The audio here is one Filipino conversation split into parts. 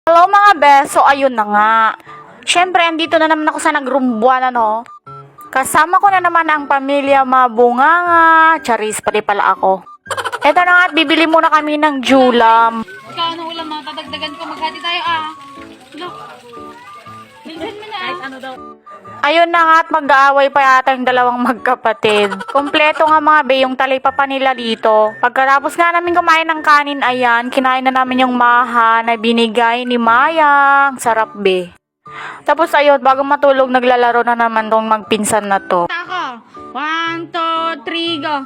Hello mga beso, ayun na nga. Siyempre, andito na naman ako sa nagrumbuan, ano. Kasama ko na naman ang pamilya Mabunganga. Charis, pati pala ako. Eto na nga, at bibili muna kami ng julam. Ikaw, anong ulam na tatagdagan ko? Maghati tayo, Look. Bilhin mo na. Kahit ano daw. Ayun na nga, at mag-aaway pa yata yung dalawang magkapatid. Kompleto nga mga be, yung talipapa nila dito. Pagkatapos nga namin kumain ng kanin, ayan, kinain na namin yung maha na binigay ni Mayang. Sarap be. Tapos ayun, bago matulog, naglalaro na naman tong magpinsan na to. Ako. 1, 2, 3, go.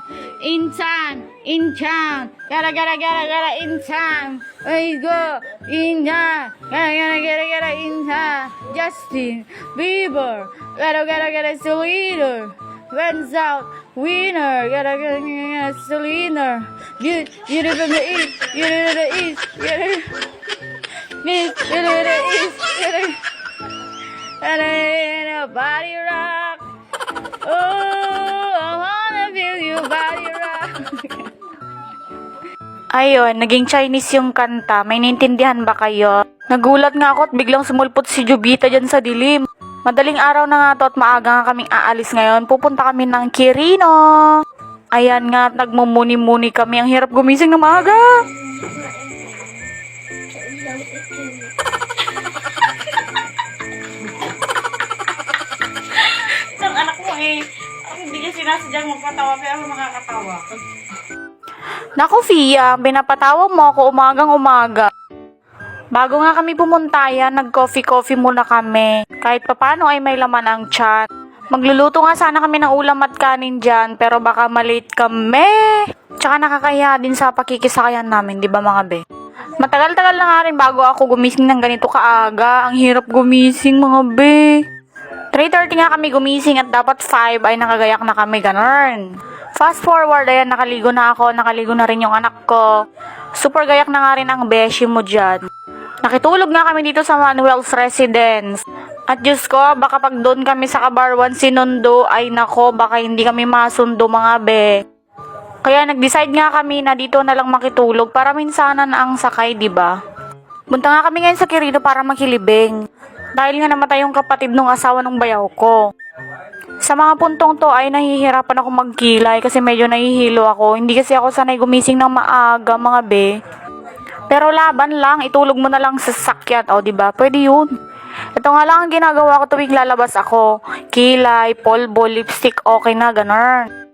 Insan. Inchan. Gara, insan. Let's go. Insan. Gara, insan. Justin Bieber. Gara, Selena. Went out. Winner. Gara, Selena. You from the east. You to the east. You to the east. Body rock. Oh, I wanna feel your body rock. Ayun, naging Chinese yung kanta. May naintindihan ba kayo? Nagulat nga ako at biglang sumulpot si Jubita dyan sa dilim. Madaling araw na nga to at maaga nga kaming aalis ngayon. Pupunta kami ng Quirino. Ayan nga, nagmumuni-muni kami. Ang hirap gumising na maaga. Isang anak mo hindi niya sinasadyang magpatawa pero makakatawa. Naku, Fia, pinapatawa mo ako umagang-umaga. Bago nga kami pumunta yan, nag-coffee-coffee muna kami. Kahit papano ay may laman ang tiyan. Magluluto nga sana kami ng ulam at kanin dyan, pero baka malate kami. Tsaka nakakaya din sa pakikisakayan namin, di ba mga be? Matagal-tagal na nga rin bago ako gumising ng ganito kaaga. Ang hirap gumising mga be. 3:30 nga kami gumising at dapat 5 ay nakagayak na kami, ganun. Fast forward, ayan, nakaligo na ako, nakaligo na rin yung anak ko. Super gayak na nga rin ang beshi mo dyan. Nakitulog nga kami dito sa Manuel's Residence. At Diyos ko, baka pag doon kami sa Kabarwan sinundo, ay nako, baka hindi kami masundo mga be. Kaya nag-decide nga kami na dito na lang makitulog para minsanan ang sakay, di ba? Punta nga kami ngayon sa Quirino para makilibing. Dahil nga namatay yung kapatid ng asawa ng bayaw ko. Sa mga puntong to ay nahihirapan ako magkilay kasi medyo nahihilo ako. Hindi kasi ako sanay gumising ng maaga mga be. Pero laban lang, itulog mo na lang sa sasakyan. O diba, pwede yun. Ito nga lang ang ginagawa ko tuwing lalabas ako. Kilay, polvo, lipstick, okay na, ganun.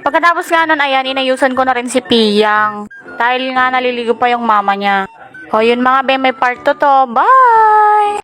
Pagkatapos nga nun, ayan, inayusan ko na rin si Piyang. Dahil nga naliligo pa yung mama niya. O yun mga be, may part 2 to. Bye!